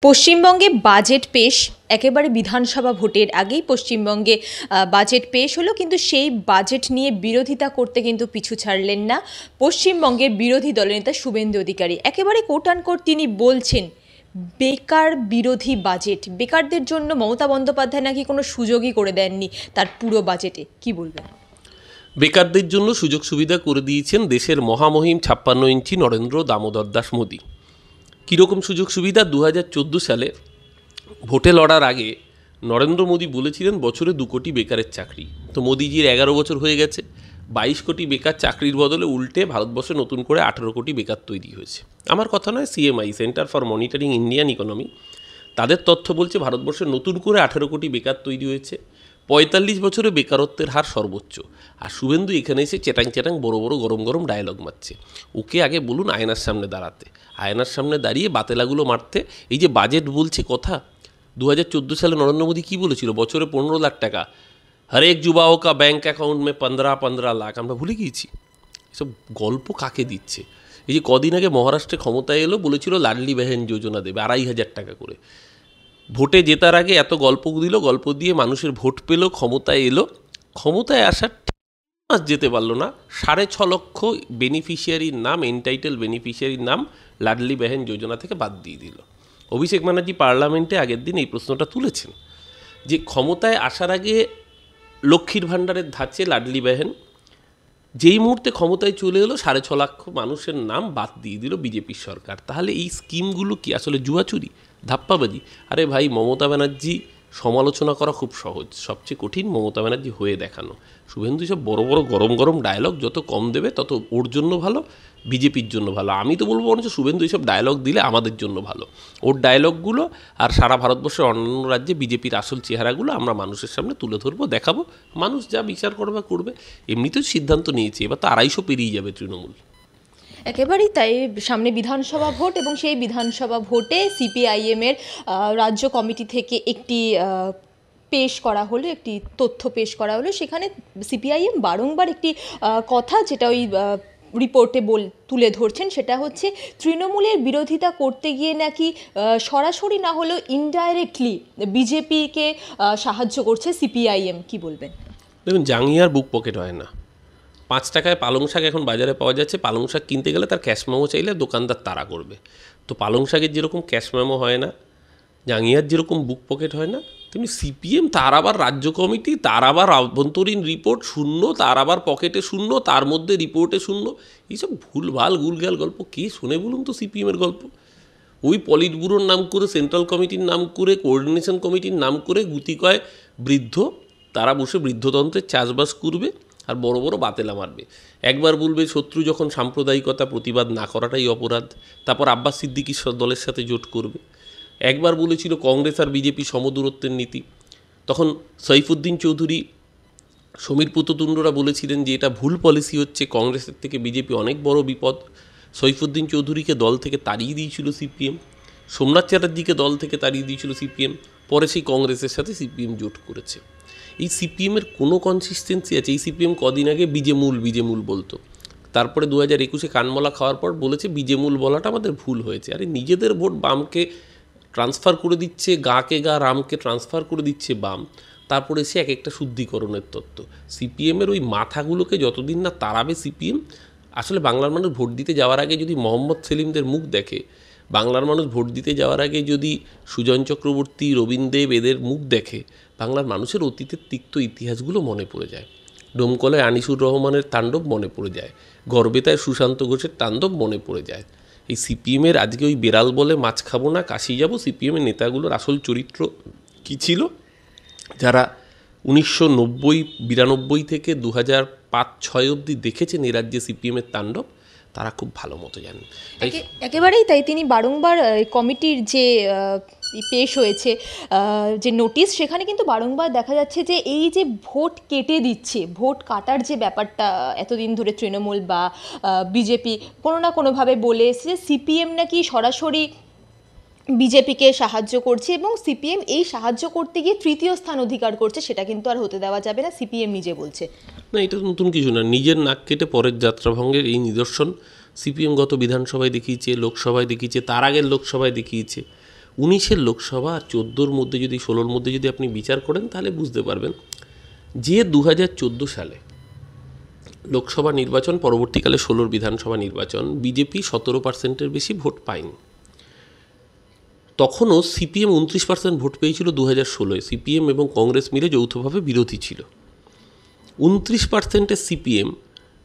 পশ্চিমবঙ্গে বাজেট পেশ একেবারে বিধানসভা ভোটের আগেই পশ্চিমবঙ্গে বাজেট পেশ হলো, কিন্তু সেই বাজেট নিয়ে বিরোধিতা করতে কিন্তু পিছু ছাড়লেন না পশ্চিমবঙ্গের বিরোধী দলনেতা শুভেন্দু অধিকারী। একেবারে কোট আনকোট তিনি বলছেন বেকার বিরোধী বাজেট, বেকারদের জন্য মমতা বন্দ্যোপাধ্যায় নাকি কোনো সুযোগই করে দেননি তার পুরো বাজেটে। কি বলবেন? বেকারদের জন্য সুযোগ সুবিধা করে দিয়েছেন দেশের মহামহিম 56 ইঞ্চি নরেন্দ্র দামোদর দাস মোদী। কীরকম সুযোগ সুবিধা? 2014 সালে ভোটে লড়ার আগে নরেন্দ্র মোদী বলেছিলেন বছরে 2 কোটি বেকারের চাকরি। তো মোদীজির 11 বছর হয়ে গেছে, 22 কোটি বেকার চাকরির বদলে উল্টে ভারতবর্ষে নতুন করে 18 কোটি বেকার তৈরি হয়েছে। আমার কথা নয়, CMI, centre for monitoring Indian economy, তাদের তথ্য বলছে ভারতবর্ষে নতুন করে 18 কোটি বেকার তৈরি হয়েছে। 45 বছরে বেকারত্বের হার সর্বোচ্চ। আর শুভেন্দু এখানে এসে চেটাং চেটাং বড় বড় গরম গরম ডায়লগ মারছে। ওকে আগে বলুন আয়নার সামনে দাঁড়াতে, আয়নার সামনে দাঁড়িয়ে বাতেলাগুলো মারতে। এই যে বাজেট বলছে কথা, 2014 সালে নরেন্দ্র মোদী কী বলেছিল? বছরে 15 লাখ টাকা, হরেক যুবাও কা ব্যাঙ্ক অ্যাকাউন্ট মে 15 লাখ। আমরা ভুলে গিয়েছি এসব গল্প কাকে দিচ্ছে। এই যে কদিন আগে মহারাষ্ট্রে ক্ষমতায় এলো, বলেছিল লাডলি বেহেন যোজনা দেবে 2,500 টাকা করে। ভোটে জেতার আগে এত গল্প দিল, গল্প দিয়ে মানুষের ভোট পেল, ক্ষমতায় এলো, ক্ষমতায় আসার মাস যেতে পারলো না, 6.5 লক্ষ বেনিফিশিয়ারির নাম, এনটাইটেল বেনিফিশিয়ারির নাম লাডলি বেহেন যোজনা থেকে বাদ দিয়ে দিল। অভিষেক ব্যানার্জি পার্লামেন্টে আগের দিন এই প্রশ্নটা তুলেছেন যে ক্ষমতায় আসার আগে লক্ষ্মীর ভাণ্ডারের ধাঁচে লাডলি বেহেন, যেই মুহূর্তে ক্ষমতায় চলে এলো 6.5 লক্ষ মানুষের নাম বাদ দিয়ে দিল বিজেপির সরকার। তাহলে এই স্কিমগুলো কি আসলে জুয়াচুরি, ধাপ্পাবাজি? আরে ভাই, মমতা ব্যানার্জি সমালোচনা করা খুব সহজ, সবচেয়ে কঠিন মমতা ব্যানার্জি হয়ে দেখানো। শুভেন্দু সব বড় বড় গরম গরম ডায়লগ যত কম দেবে তত ওর জন্য ভালো, বিজেপির জন্য ভালো। আমি তো বলবো বরঞ্চ শুভেন্দু এইসব ডায়লগ দিলে আমাদের জন্য ভালো। ওর ডায়লগগুলো আর সারা ভারতবর্ষের অন্যান্য রাজ্যে বিজেপির আসল চেহারাগুলো আমরা মানুষের সামনে তুলে ধরবো, দেখাবো, মানুষ যা বিচার করবে করবে। এমনিতেও সিদ্ধান্ত নিয়েছে, এবার তো 250 পেরিয়ে যাবে তৃণমূল। একেবারেই তাই। সামনে বিধানসভা ভোট এবং সেই বিধানসভা ভোটে সিপিআইএমের রাজ্য কমিটি থেকে একটি পেশ করা হলো, একটি তথ্য পেশ করা হলো। সেখানে সিপিআইএম বারংবার একটি কথা, যেটা ওই রিপোর্টে তুলে ধরছেন, সেটা হচ্ছে তৃণমূলের বিরোধিতা করতে গিয়ে নাকি সরাসরি না হলেও ইনডাইরেক্টলি বিজেপিকে সাহায্য করছে সিপিআইএম। কি বলবেন? দেখুন, জাঙ্গিয়ার বুক পকেট হয় না। 5 টাকায় পালং শাক এখন বাজারে পাওয়া যাচ্ছে, পালং শাক কিনতে গেলে তার ক্যাশ মেমো চাইলে দোকানদার তাড়া করবে। তো পালং শাকের যেরকম ক্যাশ মেমো হয় না, জাঙ্গিয়ার যেরকম বুক পকেট হয় না, তেমনি সিপিএম, তার আবার রাজ্য কমিটি, তার আবার আভ্যন্তরীণ রিপোর্ট শূন্য, তার আবার পকেটে শূন্য, তার মধ্যে রিপোর্টে শূন্য। এইসব ভুলভাল গুলগাল গল্প কে শোনে বলুন তো? সিপিএমের গল্প ওই পলিট ব্যুরোর নাম করে, সেন্ট্রাল কমিটির নাম করে, কোঅর্ডিনেশন কমিটির নাম করে গুটি কয় বৃদ্ধ, তারা বসে বৃদ্ধতন্ত্রের চাষবাস করবে আর বড় বড় বাতেলা মারবে। একবার বলবে শত্রু যখন সাম্প্রদায়িকতা প্রতিবাদ না করাটাই অপরাধ, তারপর আব্বাস সিদ্দিকীর দলের সাথে জোট করবে। একবার বলেছিল কংগ্রেস আর বিজেপি সমদূরত্বের নীতি, তখন সৈফুদ্দিন চৌধুরী, সমীর পুততুণ্ডরা বলেছিলেন যে এটা ভুল পলিসি হচ্ছে, কংগ্রেসের থেকে বিজেপি অনেক বড় বিপদ। সৈফুদ্দিন চৌধুরীকে দল থেকে তাড়িয়ে দিয়েছিল সিপিএম, সোমনাথ চ্যাটার্জিকে দল থেকে তাড়িয়ে দিয়েছিল সিপিএম, পরে সেই কংগ্রেসের সাথে সিপিএম জোট করেছে। এই সিপিএমের কোনো কনসিস্টেন্সি আছে? এই সিপিএম কদিন আগে বিজেমূল বলতো, তারপরে 2021-এ কানমলা খাওয়ার পর বলেছে বিজেমূল বলাটা আমাদের ভুল হয়েছে। আরে নিজেদের ভোট বামকে ট্রান্সফার করে দিচ্ছে, গাকে গা রামকে ট্রান্সফার করে দিচ্ছে বাম, তারপরে সে এক একটা শুদ্ধিকরণের তত্ত্ব। সিপিএমের ওই মাথাগুলোকে যতদিন না তাড়াবে সিপিএম, আসলে বাংলার মানুষ ভোট দিতে যাওয়ার আগে যদি মোহাম্মদ সেলিমদের মুখ দেখে, বাংলার মানুষ ভোট দিতে যাওয়ার আগে যদি সুজন চক্রবর্তী, রবীন্দ্রদেব এদের মুখ দেখে, বাংলার মানুষের অতীতের তিক্ত ইতিহাসগুলো মনে পড়ে যায়। ডোমকলে আনিসুর রহমানের তাণ্ডব মনে পড়ে যায়, গর্বেতায় সুশান্ত ঘোষের তাণ্ডব মনে পড়ে যায়। এই সিপিএমের আজকে ওই বেড়াল বলে মাছ খাবো না কাশি যাব, সিপিএমের নেতাগুলোর আসল চরিত্র কী ছিল, যারা 1990-92 থেকে 2005-06 অবধি দেখেছেন এ রাজ্যে সিপিএমের তাণ্ডব, তারা খুব ভালো মতো জানেন। একেবারেই তাই। তিনি বারংবার কমিটির যে পেশ হয়েছে যে নোটিশ, সেখানে কিন্তু বারংবার দেখা যাচ্ছে যে এই যে ভোট কেটে দিচ্ছে, ভোট কাটার যে ব্যাপারটা এতদিন ধরে তৃণমূল বা বিজেপি কোনো না কোনোভাবে বলে এসেছে, সিপিএম নাকি সরাসরি বিজেপিকে সাহায্য করছে এবং সিপিএম এই সাহায্য করতে গিয়ে তৃতীয় স্থান অধিকার করছে, সেটা কিন্তু আর হতে দেওয়া যাবে না, সিপিএম নিজে বলছে। না, এটা নতুন কিছু না, নিজের নাক কেটে পরের যাত্রাভঙ্গের এই নিদর্শন সিপিএম গত বিধানসভায় দেখিয়েছে, লোকসভায় দেখিয়েছে, তার আগের লোকসভায় দেখিয়েছে। 19-এর লোকসভা আর 14-র মধ্যে যদি 16-র মধ্যে যদি আপনি বিচার করেন তাহলে বুঝতে পারবেন যে 2014 সালে লোকসভা নির্বাচন পরবর্তীকালে 16-র বিধানসভা নির্বাচন বিজেপি 17%-এর বেশি ভোট পায়নি। তখনও সিপিএম 29% ভোট পেয়েছিল 2016-এ। সিপিএম এবং কংগ্রেস মিলে যৌথভাবে বিরোধী ছিল। 29%-এর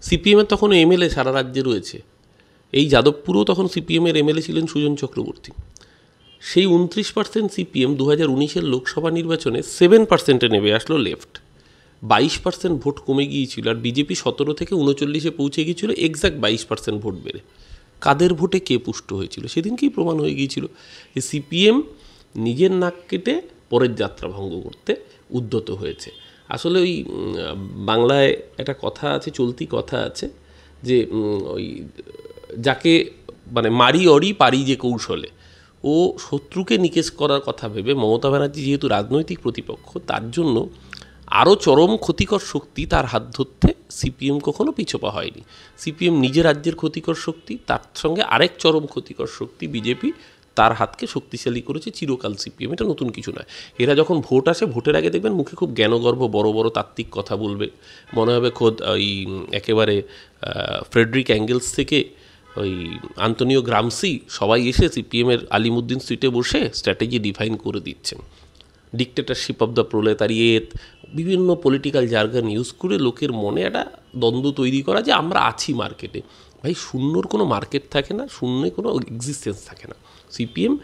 সিপিএমের তখন এমএলএ সারা রাজ্যে রয়েছে। এই যাদবপুরেও তখন সিপিএমের এমএলএ ছিলেন সুজন চক্রবর্তী। সেই 29% সিপিএম 2019-এর লোকসভা নির্বাচনে 7%-এ নেমে আসলো লেফট। 22% ভোট কমে গিয়েছিল, আর বিজেপি 17 থেকে 39-এ পৌঁছে গিয়েছিল, এক্স্যাক্ট 22% ভোট বেড়ে। কাদের ভোটে কে পুষ্ট হয়েছিল সেদিনকেই প্রমাণ হয়ে গিয়েছিল যে সিপিএম নিজের নাক কেটে পরের যাত্রা ভঙ্গ করতে উদ্যত হয়েছে। আসলে ওই বাংলায় একটা কথা আছে, চলতি কথা আছে যে ওই যাকে মানে মারি অরি পারি যে কৌশলে, ও শত্রুকে নিকেশ করার কথা ভেবে মমতা ব্যানার্জি যেহেতু রাজনৈতিক প্রতিপক্ষ, তার জন্য আরও চরম ক্ষতিকর শক্তি তার হাত ধরতে সিপিএম কখনো পিছপা হয়নি। সিপিএম নিজের রাজ্যের ক্ষতিকর শক্তি, তার সঙ্গে আরেক চরম ক্ষতিকর শক্তি বিজেপি তার হাতকে শক্তিশালী করেছে চিরকাল সিপিএম। এটা নতুন কিছু নয়। এরা যখন ভোট আসে, ভোটের আগে দেখবেন মুখে খুব জ্ঞানগর্ভ বড় বড় তাত্ত্বিক কথা বলবে, মনে হবে খোদ ওই একেবারে ফ্রেডরিক অ্যাঙ্গেলস থেকে ওই আন্তনিও গ্রামসি সবাই এসে সিপিএমের আলিমুদ্দিন স্ট্রিটে বসে স্ট্র্যাটেজি ডিফাইন করে দিচ্ছেন। ডিক্টেটরশিপ অফ দ্য প্রোলেতারিয়েট, বিভিন্ন পলিটিক্যাল জার্গন ইউজ করে লোকের মনে একটা দ্বন্দ্ব তৈরি করা যে আমরা আছি মার্কেটে। ভাই, শূন্যর কোনো মার্কেট থাকে না, শূন্যে কোনো এক্সিস্টেন্স থাকে না। সিপিএম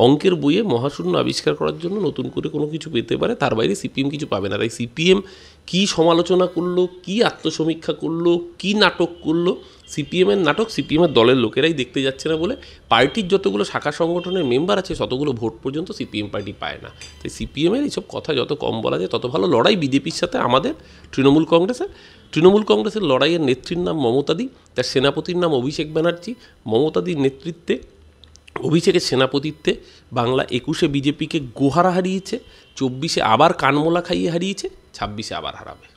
অঙ্কের বইয়ে মহাশূন্য আবিষ্কার করার জন্য নতুন করে কোনো কিছু পেতে পারে, তার বাইরে সিপিএম কিছু পাবে না। তাই সিপিএম কী সমালোচনা করলো, কী আত্মসমীক্ষা করলো, কী নাটক করলো, সিপিএমের নাটক সিপিএমের দলের লোকেরাই দেখতে যাচ্ছে না বলে পার্টির যতগুলো শাখা সংগঠনের মেম্বার আছে ততগুলো ভোট পর্যন্ত সিপিএম পার্টি পায় না। তাই সিপিএমের এইসব কথা যত কম বলা যায় তত ভালো। লড়াই বিজেপির সাথে আমাদের তৃণমূল কংগ্রেসের লড়াইয়ের নেত্রীর নাম মমতাদি, তার সেনাপতির নাম অভিষেক ব্যানার্জি। মমতাদির নেতৃত্বে, অভিষেকের সেনাপতিত্বে বাংলা 21-এ বিজেপিকে গোহারা হারিয়েছে, 24-এ আবার কানমোলা খাইয়ে হারিয়েছে, 26-এ আবার হারাবে।